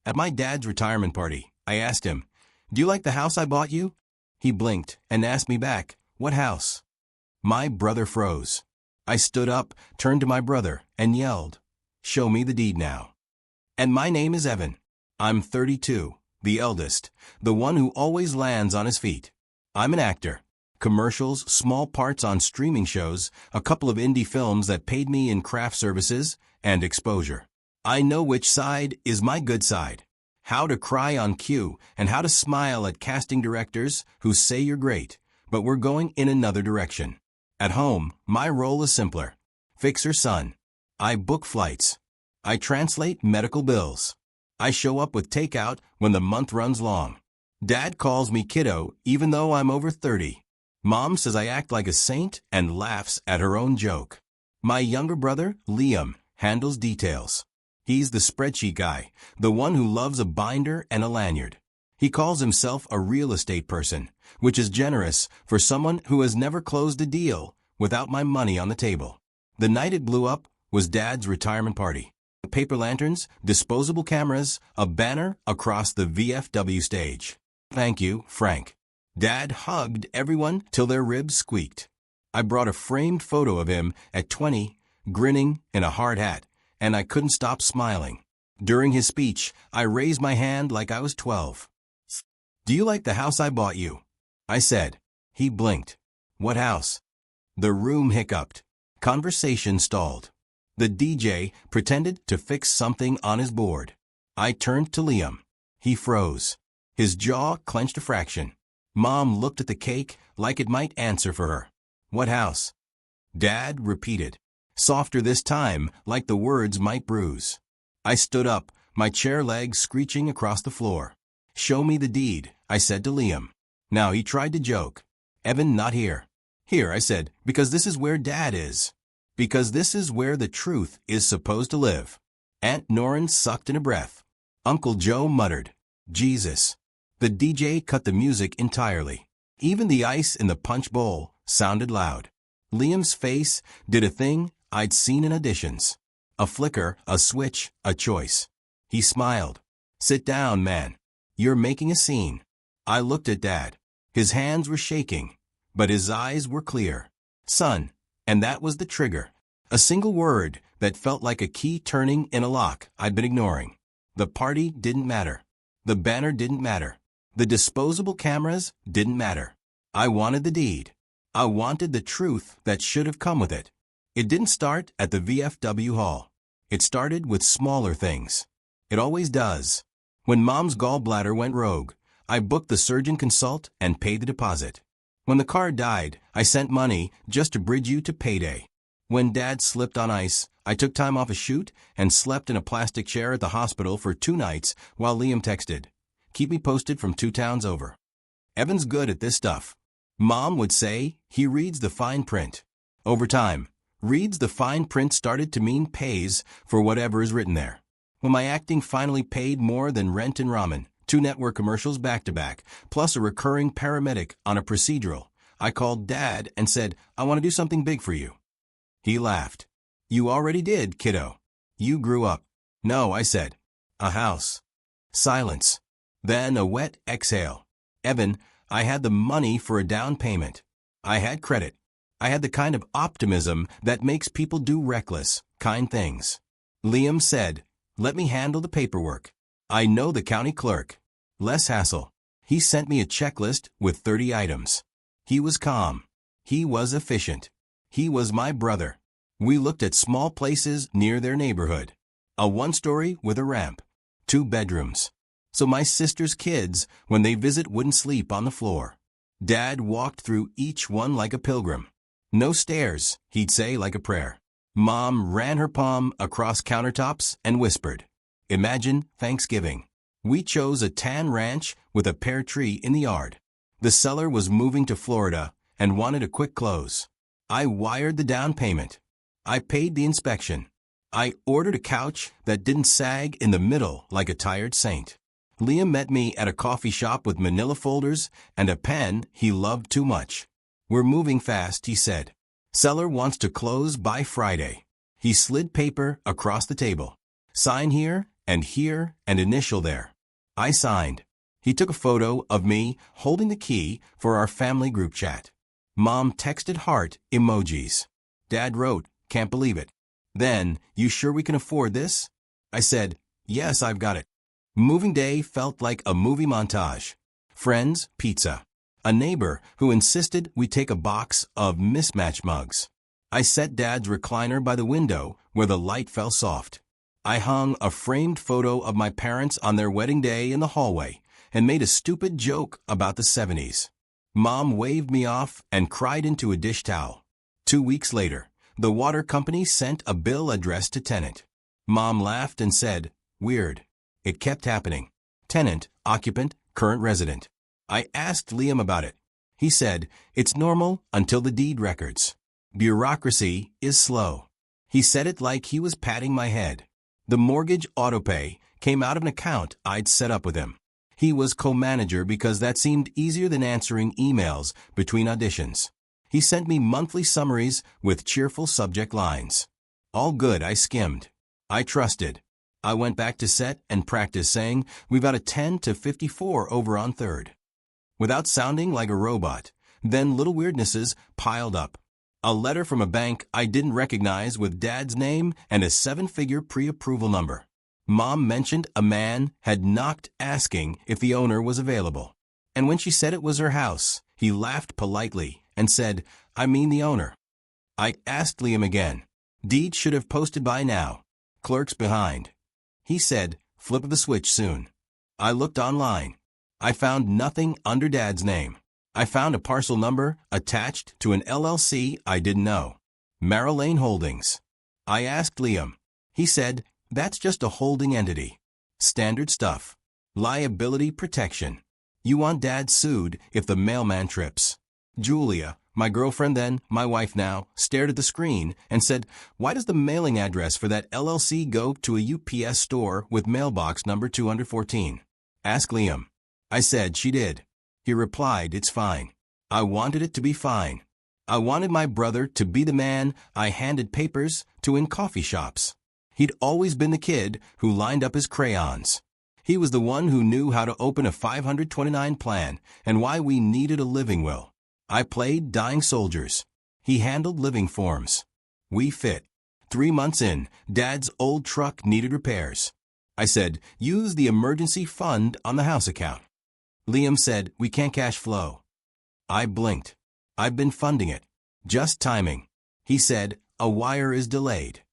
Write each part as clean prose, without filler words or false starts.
At my dad's retirement party, I asked him, "Do you like the house I bought you?" He blinked and asked me back, "What house?" My brother froze. I stood up, turned to my brother, and yelled, "Show me the deed now." "And my name is Evan. I'm 32, the eldest, the one who always lands on his feet. I'm an actor. Commercials, small parts on streaming shows, a couple of indie films that paid me in craft services, and exposure. I know which side is my good side. How to cry on cue and how to smile at casting directors who say you're great, but we're going in another direction. At home, my role is simpler. Fixer son. I book flights. I translate medical bills. I show up with takeout when the month runs long. Dad calls me kiddo even though I'm over 30. Mom says I act like a saint and laughs at her own joke. My younger brother, Liam, handles details. He's the spreadsheet guy, the one who loves a binder and a lanyard. He calls himself a real estate person, which is generous for someone who has never closed a deal without my money on the table. The night it blew up was Dad's retirement party. Paper lanterns, disposable cameras, a banner across the VFW stage. "Thank you, Frank." Dad hugged everyone till their ribs squeaked. I brought a framed photo of him at 20, grinning in a hard hat, and I couldn't stop smiling. During his speech, I raised my hand like I was 12. "Do you like the house I bought you?" I said. He blinked. "What house?" The room hiccuped. Conversation stalled. The DJ pretended to fix something on his board. I turned to Liam. He froze. His jaw clenched a fraction. Mom looked at the cake like it might answer for her. "What house?" Dad repeated, softer this time, like the words might bruise. I stood up, my chair legs screeching across the floor. "Show me the deed," I said to Liam. Now he tried to joke. "Evan, not here." "Here," I said, "because this is where Dad is. Because this is where the truth is supposed to live." Aunt Norrin sucked in a breath. Uncle Joe muttered, "Jesus." The DJ cut the music entirely. Even the ice in the punch bowl sounded loud. Liam's face did a thing I'd seen in auditions. A flicker, a switch, a choice. He smiled. "Sit down, man. You're making a scene." I looked at Dad. His hands were shaking, but his eyes were clear. "Son," and that was the trigger. A single word that felt like a key turning in a lock I'd been ignoring. The party didn't matter. The banner didn't matter. The disposable cameras didn't matter. I wanted the deed. I wanted the truth that should have come with it. It didn't start at the VFW hall. It started with smaller things. It always does. When Mom's gallbladder went rogue, I booked the surgeon consult and paid the deposit. When the car died, I sent money just to bridge you to payday. When Dad slipped on ice, I took time off a shoot and slept in a plastic chair at the hospital for 2 nights while Liam texted, "Keep me posted from 2 towns over." Evan's good at this stuff. Mom would say he reads the fine print. Over time, reads the fine print started to mean pays for whatever is written there. When my acting finally paid more than rent and ramen, 2 network commercials back-to-back, plus a recurring paramedic on a procedural, I called Dad and said, "I want to do something big for you." He laughed. "You already did, kiddo. You grew up." "No," I said. "A house." Silence. Then a wet exhale. "Evan, I had the money for a down payment. I had credit. I had the kind of optimism that makes people do reckless, kind things." Liam said, "Let me handle the paperwork. I know the county clerk. Less hassle." He sent me a checklist with 30 items. He was calm. He was efficient. He was my brother. We looked at small places near their neighborhood. A 1-story with a ramp. 2 bedrooms. So my sister's kids, when they visit, wouldn't sleep on the floor. Dad walked through each one like a pilgrim. "No stairs," he'd say like a prayer. Mom ran her palm across countertops and whispered, "Imagine Thanksgiving." We chose a tan ranch with a pear tree in the yard. The seller was moving to Florida and wanted a quick close. I wired the down payment. I paid the inspection. I ordered a couch that didn't sag in the middle like a tired saint. Liam met me at a coffee shop with manila folders and a pen he loved too much. "We're moving fast," he said. "Seller wants to close by Friday." He slid paper across the table. "Sign here and here and initial there. I signed. He took a photo of me holding the key for our family group chat. Mom texted heart emojis. Dad wrote, "Can't believe it." Then, "You sure we can afford this?" I said, "Yes, I've got it." Moving day felt like a movie montage. Friends, pizza. A neighbor who insisted we take a box of mismatched mugs. I set Dad's recliner by the window where the light fell soft. I hung a framed photo of my parents on their wedding day in the hallway and made a stupid joke about the 70s. Mom waved me off and cried into a dish towel. 2 weeks later, the water company sent a bill addressed to tenant. Mom laughed and said, "Weird." It kept happening. Tenant, occupant, current resident. I asked Liam about it. He said, "It's normal until the deed records. Bureaucracy is slow." He said it like he was patting my head. The mortgage autopay came out of an account I'd set up with him. He was co-manager because that seemed easier than answering emails between auditions. He sent me monthly summaries with cheerful subject lines. All good, I skimmed. I trusted. I went back to set and practiced saying, "We've got a 10 to 54 over on third." Without sounding like a robot, then little weirdnesses piled up. A letter from a bank I didn't recognize with Dad's name and a 7-figure pre-approval number. Mom mentioned a man had knocked asking if the owner was available. And when she said it was her house, he laughed politely and said, "I mean the owner." I asked Liam again. Deed should have posted by now. Clerk's behind. He said, "Flip of the switch soon." I looked online. I found nothing under Dad's name. I found a parcel number attached to an LLC I didn't know. Merrill Lane Holdings. I asked Liam. He said, "That's just a holding entity. Standard stuff. Liability protection. You want Dad sued if the mailman trips." Julia, my girlfriend then, my wife now, stared at the screen and said, "Why does the mailing address for that LLC go to a UPS store with mailbox number 214? Ask Liam." I said she did. He replied, "It's fine." I wanted it to be fine. I wanted my brother to be the man I handed papers to in coffee shops. He'd always been the kid who lined up his crayons. He was the one who knew how to open a 529 plan and why we needed a living will. I played dying soldiers. He handled living forms. We fit. 3 months in, Dad's old truck needed repairs. I said, "Use the emergency fund on the house account." Liam said, "We can't cash flow." I blinked. "I've been funding it. Just timing." He said, "A wire is delayed."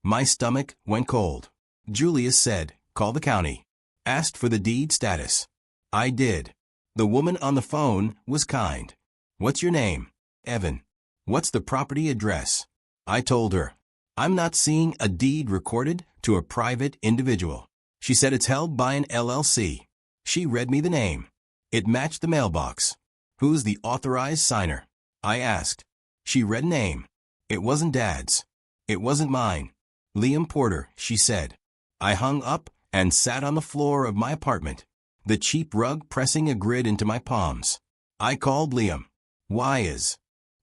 My stomach went cold. Julia said, "Call the county." Asked for the deed status. I did. The woman on the phone was kind. "What's your name?" "Evan." "What's the property address?" I told her. "I'm not seeing a deed recorded to a private individual." She said it's held by an LLC. She read me the name. It matched the mailbox. "Who's the authorized signer?" I asked. She read name. It wasn't Dad's. It wasn't mine. "Liam Porter," she said. I hung up and sat on the floor of my apartment, the cheap rug pressing a grid into my palms. I called Liam. "Why is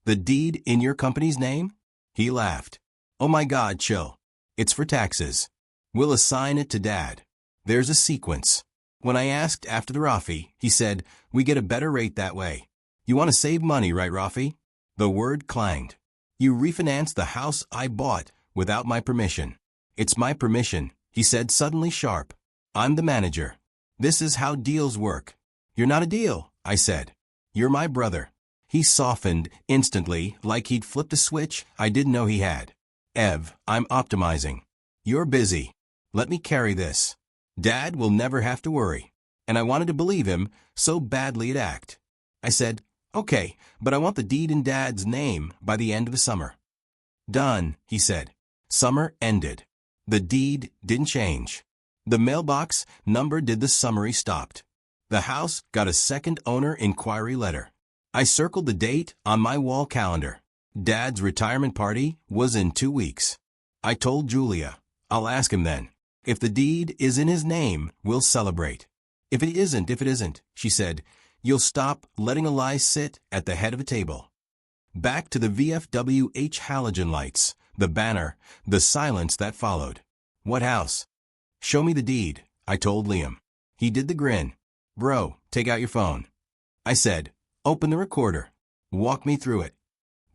the deed in your company's name?" He laughed. "Oh my God, chill. It's for taxes. We'll assign it to Dad. There's a sequence." When I asked after the Rafi, he said, "We get a better rate that way. You want to save money, right, Rafi?" The word clanged. "You refinanced the house I bought without my permission." "It's my permission," he said suddenly sharp. "I'm the manager. This is how deals work." "You're not a deal," I said. "You're my brother." He softened instantly like he'd flipped a switch I didn't know he had. "Ev, I'm optimizing. You're busy. Let me carry this. Dad will never have to worry." And I wanted to believe him, so badly it acted. I said, "Okay, but I want the deed in Dad's name by the end of the summer." "Done," he said. Summer ended. The deed didn't change. The mailbox number did. The summary stopped. The house got a second owner inquiry letter. I circled the date on my wall calendar. Dad's retirement party was in 2 weeks. I told Julia, "I'll ask him then. If the deed is in his name, we'll celebrate. If it isn't, she said, you'll stop letting a lie sit at the head of a table." Back to the VFWH halogen lights, the banner, the silence that followed. "What house?" Show me the deed, I told Liam. He did the grin. Bro, take out your phone. I said, open the recorder. Walk me through it.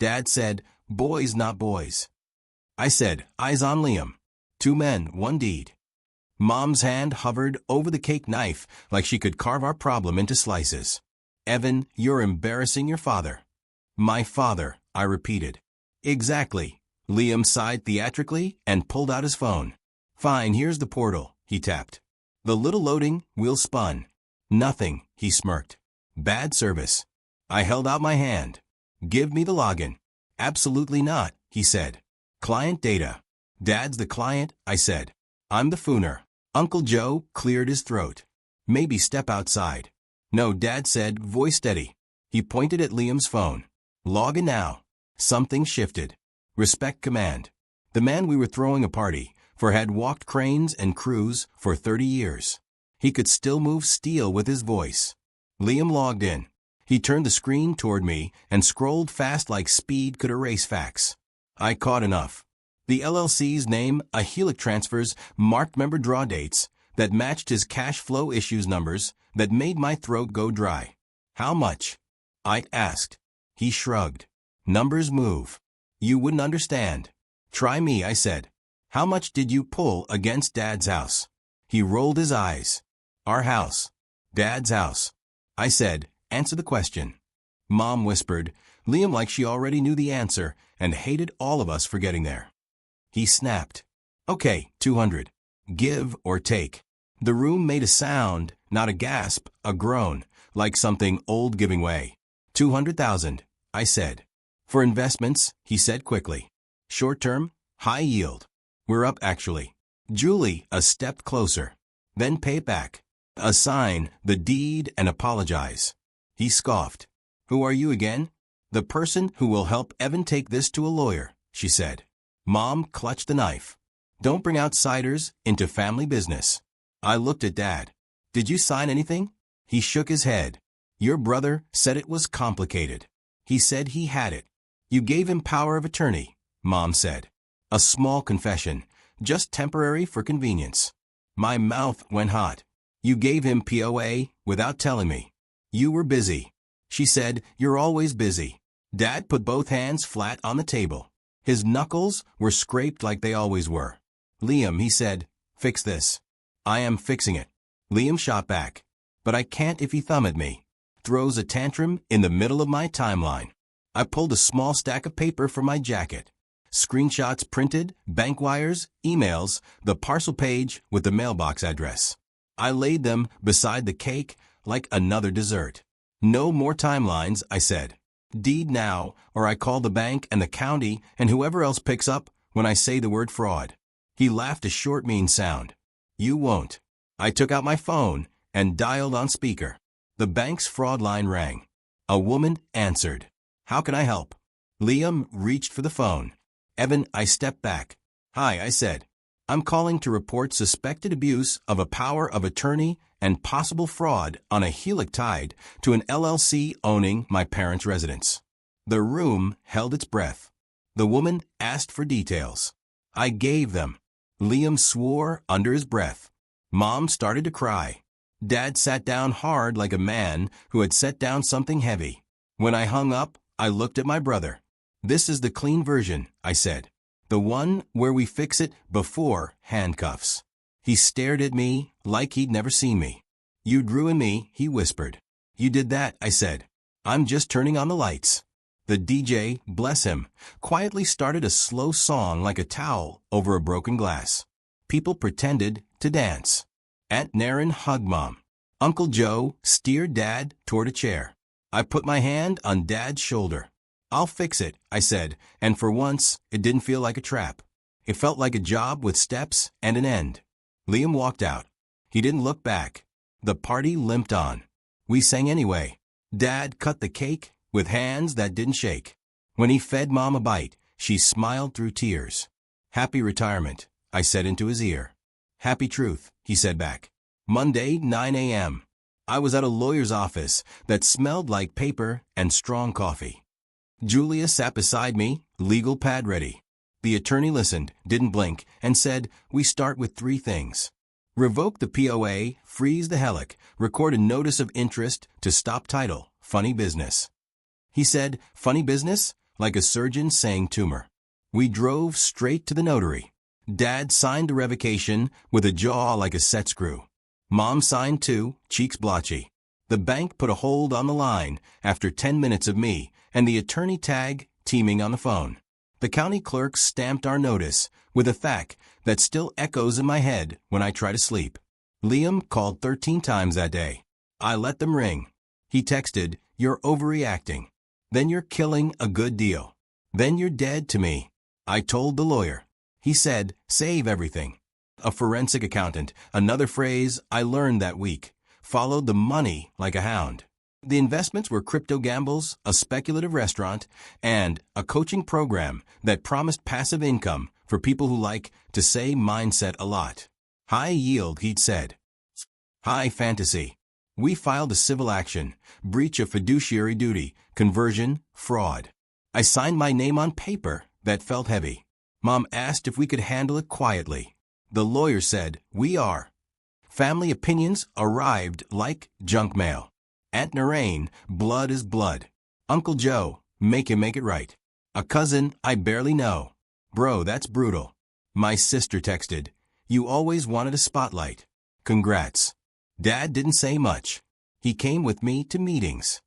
Dad said, boys not boys. I said, eyes on Liam. 2 men, 1 deed. Mom's hand hovered over the cake knife like she could carve our problem into slices. Evan, you're embarrassing your father. My father, I repeated. Exactly. Liam sighed theatrically and pulled out his phone. Fine, here's the portal, he tapped. The little loading wheel spun. Nothing, he smirked. Bad service. I held out my hand. Give me the login. Absolutely not, he said. Client data. Dad's the client, I said. I'm the fooner. Uncle Joe cleared his throat. Maybe step outside. No, Dad said, voice steady. He pointed at Liam's phone. Log in now. Something shifted. Respect command. The man we were throwing a party for had walked cranes and crews for 30 years. He could still move steel with his voice. Liam logged in. He turned the screen toward me and scrolled fast like speed could erase facts. I caught enough. The LLC's name, a Helix Transfers, marked member draw dates that matched his cash flow issues numbers that made my throat go dry. How much? I asked. He shrugged. Numbers move. You wouldn't understand. Try me, I said. How much did you pull against Dad's house? He rolled his eyes. Our house. Dad's house. I said, answer the question. Mom whispered, Liam like she already knew the answer and hated all of us for getting there. He snapped. Okay, 200. Give or take. The room made a sound, not a gasp, a groan, like something old giving way. 200,000, I said. For investments, he said quickly. Short term, high yield. We're up actually. Julie, a step closer. Then payback. Assign the deed and apologize. He scoffed. Who are you again? The person who will help Evan take this to a lawyer, she said. Mom clutched the knife. Don't bring outsiders into family business. I looked at Dad. Did you sign anything? He shook his head. Your brother said it was complicated. He said he had it. You gave him power of attorney, Mom said. A small confession, just temporary for convenience. My mouth went hot. You gave him POA without telling me. You were busy. She said, you're always busy. Dad put both hands flat on the table. His knuckles were scraped like they always were. Liam, he said, fix this. I am fixing it. Liam shot back. But I can't if he thumb at me. Throws a tantrum in the middle of my timeline. I pulled a small stack of paper from my jacket. Screenshots printed, bank wires, emails, the parcel page with the mailbox address. I laid them beside the cake like another dessert. No more timelines, I said. Deed now, or I call the bank and the county and whoever else picks up when I say the word fraud. He laughed a short, mean sound. You won't. I took out my phone and dialed on speaker. The bank's fraud line rang. A woman answered. How can I help? Liam reached for the phone. Evan, I stepped back. Hi, I said. I'm calling to report suspected abuse of a power of attorney and possible fraud on a Helix tied to an LLC owning my parents' residence. The room held its breath. The woman asked for details. I gave them. Liam swore under his breath. Mom started to cry. Dad sat down hard like a man who had set down something heavy. When I hung up, I looked at my brother. This is the clean version, I said. The one where we fix it before handcuffs. He stared at me like he'd never seen me. You'd ruin me, he whispered. You did that, I said. I'm just turning on the lights. The DJ, bless him, quietly started a slow song like a towel over a broken glass. People pretended to dance. Aunt Naren hugged Mom. Uncle Joe steered Dad toward a chair. I put my hand on Dad's shoulder. I'll fix it, I said, and for once, it didn't feel like a trap. It felt like a job with steps and an end. Liam walked out. He didn't look back. The party limped on. We sang anyway. Dad cut the cake with hands that didn't shake. When he fed Mom a bite, she smiled through tears. Happy retirement, I said into his ear. Happy truth, he said back. Monday, 9 a.m. I was at a lawyer's office that smelled like paper and strong coffee. Julia sat beside me, legal pad ready. The attorney listened, didn't blink, and said, we start with 3 things. Revoke the POA, freeze the HELIC, record a notice of interest to stop title, funny business. He said, funny business? Like a surgeon saying tumor. We drove straight to the notary. Dad signed the revocation with a jaw like a set screw. Mom signed too, cheeks blotchy. The bank put a hold on the line after 10 minutes of me and the attorney tag teaming on the phone. The county clerk stamped our notice with a fact that still echoes in my head when I try to sleep. Liam called 13 times that day. I let them ring. He texted, "You're overreacting. Then you're killing a good deal. Then you're dead to me." I told the lawyer. He said, "Save everything." A forensic accountant, another phrase I learned that week, followed the money like a hound. The investments were crypto gambles, a speculative restaurant, and a coaching program that promised passive income for people who like to say mindset a lot. High yield, he'd said. High fantasy. We filed a civil action, breach of fiduciary duty, conversion, fraud. I signed my name on paper that felt heavy. Mom asked if we could handle it quietly. The lawyer said, "We are." Family opinions arrived like junk mail. Aunt Narain, blood is blood. Uncle Joe, make it right. A cousin I barely know. Bro, that's brutal. My sister texted, "You always wanted a spotlight. Congrats." Dad didn't say much. He came with me to meetings.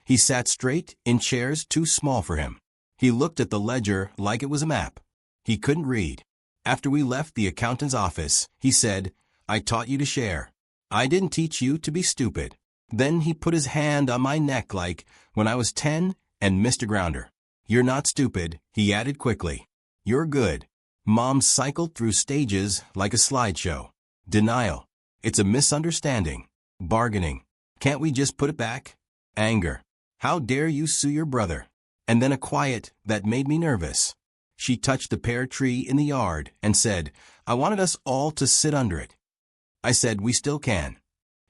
He sat straight in chairs too small for him. He looked at the ledger like it was a map. He couldn't read. After we left the accountant's office, he said, "I taught you to share. I didn't teach you to be stupid." Then he put his hand on my neck like when I was 10 and Mr. Grounder. "You're not stupid," he added quickly. "You're good." Mom cycled through stages like a slideshow. Denial. It's a misunderstanding. Bargaining. Can't we just put it back? Anger. How dare you sue your brother? And then a quiet that made me nervous. She touched the pear tree in the yard and said, "I wanted us all to sit under it." I said, "We still can."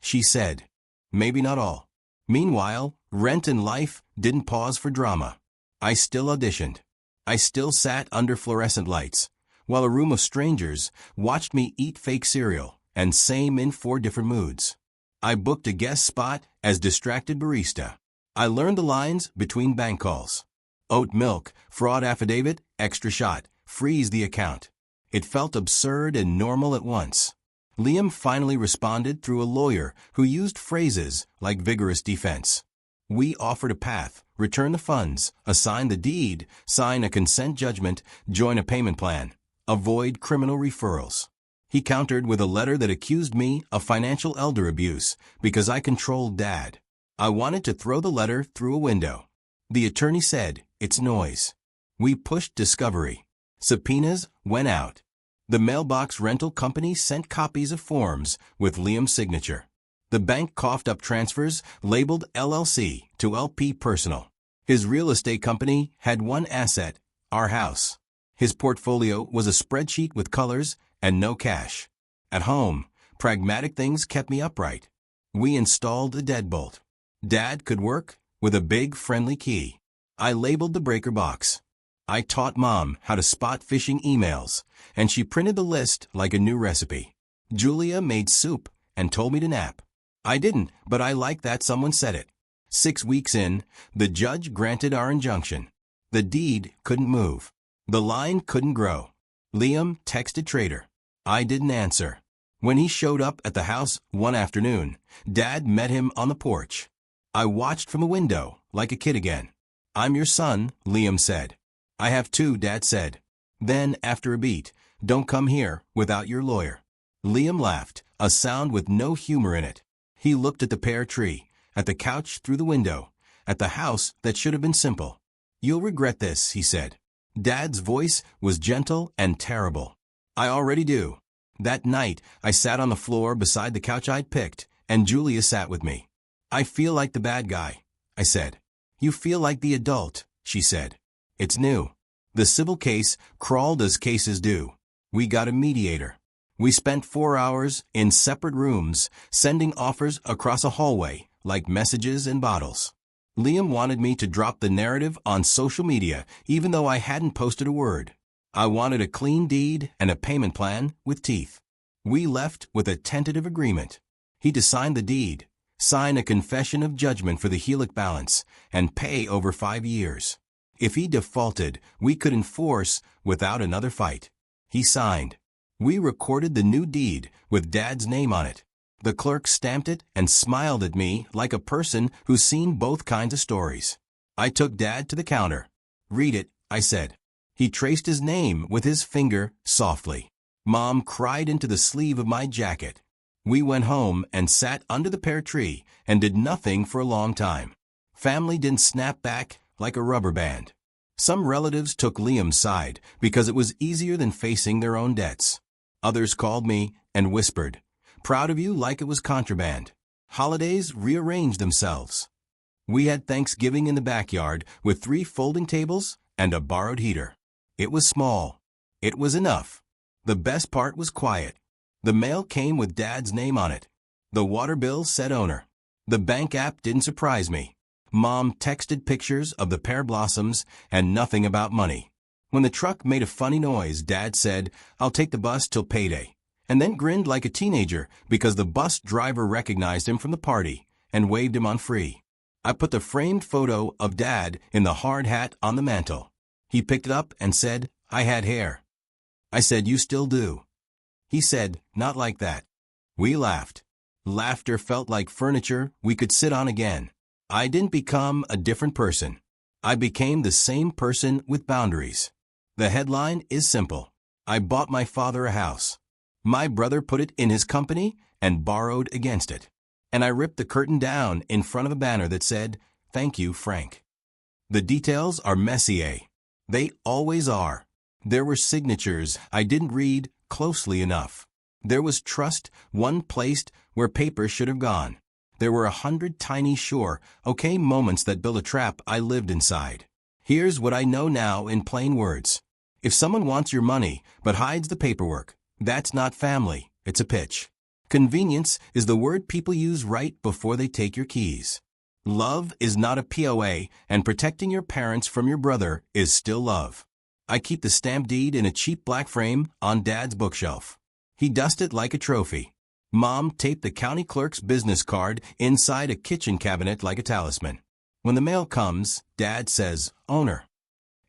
She said, "Maybe not all." Meanwhile, Rent and Life didn't pause for drama. I still auditioned. I still sat under fluorescent lights, while a room of strangers watched me eat fake cereal, and same in 4 different moods. I booked a guest spot as distracted barista. I learned the lines between bank calls. Oat milk, fraud affidavit, extra shot, freeze the account. It felt absurd and normal at once. Liam finally responded through a lawyer who used phrases like vigorous defense. We offered a path, return the funds, assign the deed, sign a consent judgment, join a payment plan, avoid criminal referrals. He countered with a letter that accused me of financial elder abuse because I controlled Dad. I wanted to throw the letter through a window. The attorney said, "It's noise." We pushed discovery. Subpoenas went out. The mailbox rental company sent copies of forms with Liam's signature. The bank coughed up transfers labeled LLC to LP Personal. His real estate company had one asset, our house. His portfolio was a spreadsheet with colors and no cash. At home, pragmatic things kept me upright. We installed a deadbolt. Dad could work with a big friendly key. I labeled the breaker box. I taught Mom how to spot phishing emails, and she printed the list like a new recipe. Julia made soup and told me to nap. I didn't, but I liked that someone said it. 6 weeks in, the judge granted our injunction. The deed couldn't move. The line couldn't grow. Liam texted Trader. I didn't answer. When he showed up at the house one afternoon, Dad met him on the porch. I watched from a window, like a kid again. "I'm your son," Liam said. "I have 2, Dad said. Then, after a beat, "Don't come here without your lawyer." Liam laughed, a sound with no humor in it. He looked at the pear tree, at the couch through the window, at the house that should have been simple. "You'll regret this," he said. Dad's voice was gentle and terrible. "I already do." That night, I sat on the floor beside the couch I'd picked, and Julia sat with me. "I feel like the bad guy," I said. "You feel like the adult," she said. "It's new." The civil case crawled as cases do. We got a mediator. We spent 4 hours in separate rooms, sending offers across a hallway like messages in bottles. Liam wanted me to drop the narrative on social media, even though I hadn't posted a word. I wanted a clean deed and a payment plan with teeth. We left with a tentative agreement. He to sign the deed, sign a confession of judgment for the Helic balance, and pay over 5 years. If he defaulted, we could enforce without another fight. He signed. We recorded the new deed with Dad's name on it. The clerk stamped it and smiled at me like a person who's seen both kinds of stories. I took Dad to the counter. "Read it," I said. He traced his name with his finger softly. Mom cried into the sleeve of my jacket. We went home and sat under the pear tree and did nothing for a long time. Family didn't snap back like a rubber band. Some relatives took Liam's side because it was easier than facing their own debts. Others called me and whispered, "Proud of you," like it was contraband. Holidays rearranged themselves. We had Thanksgiving in the backyard with 3 folding tables and a borrowed heater. It was small. It was enough. The best part was quiet. The mail came with Dad's name on it. The water bill said owner. The bank app didn't surprise me. Mom texted pictures of the pear blossoms and nothing about money. When the truck made a funny noise, Dad said, "I'll take the bus till payday," and then grinned like a teenager because the bus driver recognized him from the party and waved him on free. I put the framed photo of Dad in the hard hat on the mantel. He picked it up and said, "I had hair." I said, "You still do." He said, "Not like that." We laughed. Laughter felt like furniture we could sit on again. I didn't become a different person. I became the same person with boundaries. The headline is simple. I bought my father a house. My brother put it in his company and borrowed against it. And I ripped the curtain down in front of a banner that said, "Thank you, Frank." The details are messy, eh? They always are. There were signatures I didn't read closely enough. There was trust, one placed where paper should have gone. There were 100 tiny sure, okay moments that built a trap I lived inside. Here's what I know now in plain words. If someone wants your money but hides the paperwork, that's not family, it's a pitch. Convenience is the word people use right before they take your keys. Love is not a POA, and protecting your parents from your brother is still love. I keep the stamp deed in a cheap black frame on Dad's bookshelf. He dusts it like a trophy. Mom taped the county clerk's business card inside a kitchen cabinet like a talisman. When the mail comes, Dad says, "Owner."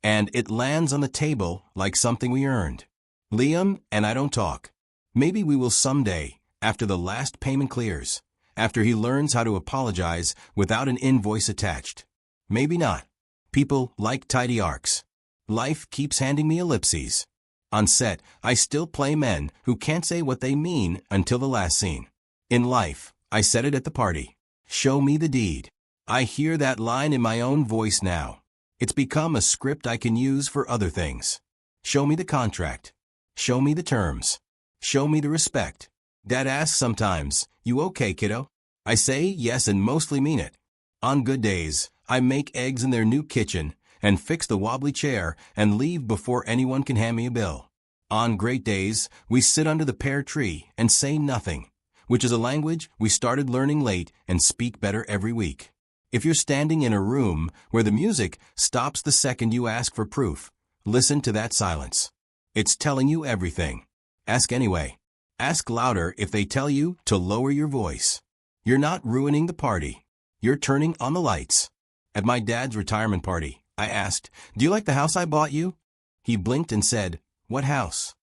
And it lands on the table like something we earned. Liam and I don't talk. Maybe we will someday, after the last payment clears, after he learns how to apologize without an invoice attached. Maybe not. People like tidy arcs. Life keeps handing me ellipses. On set, I still play men who can't say what they mean until the last scene. In life, I said it at the party. Show me the deed. I hear that line in my own voice now. It's become a script I can use for other things. Show me the contract. Show me the terms. Show me the respect. Dad asks sometimes, "You okay, kiddo?" I say yes and mostly mean it. On good days, I make eggs in their new kitchen and fix the wobbly chair and leave before anyone can hand me a bill. On great days, we sit under the pear tree and say nothing, which is a language we started learning late and speak better every week. If you're standing in a room where the music stops the second you ask for proof, listen to that silence. It's telling you everything. Ask anyway. Ask louder if they tell you to lower your voice. You're not ruining the party. You're turning on the lights. At my dad's retirement party, I asked, "Do you like the house I bought you?" He blinked and said, "What house?"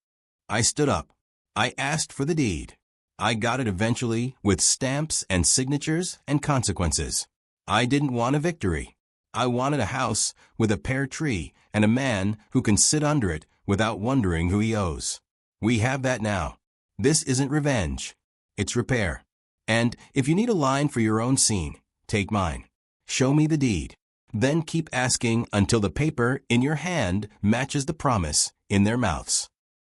I stood up. I asked for the deed. I got it eventually with stamps and signatures and consequences. I didn't want a victory. I wanted a house with a pear tree and a man who can sit under it without wondering who he owes. We have that now. This isn't revenge. It's repair. And if you need a line for your own scene, take mine. Show me the deed. Then keep asking until the paper in your hand matches the promise in their mouths.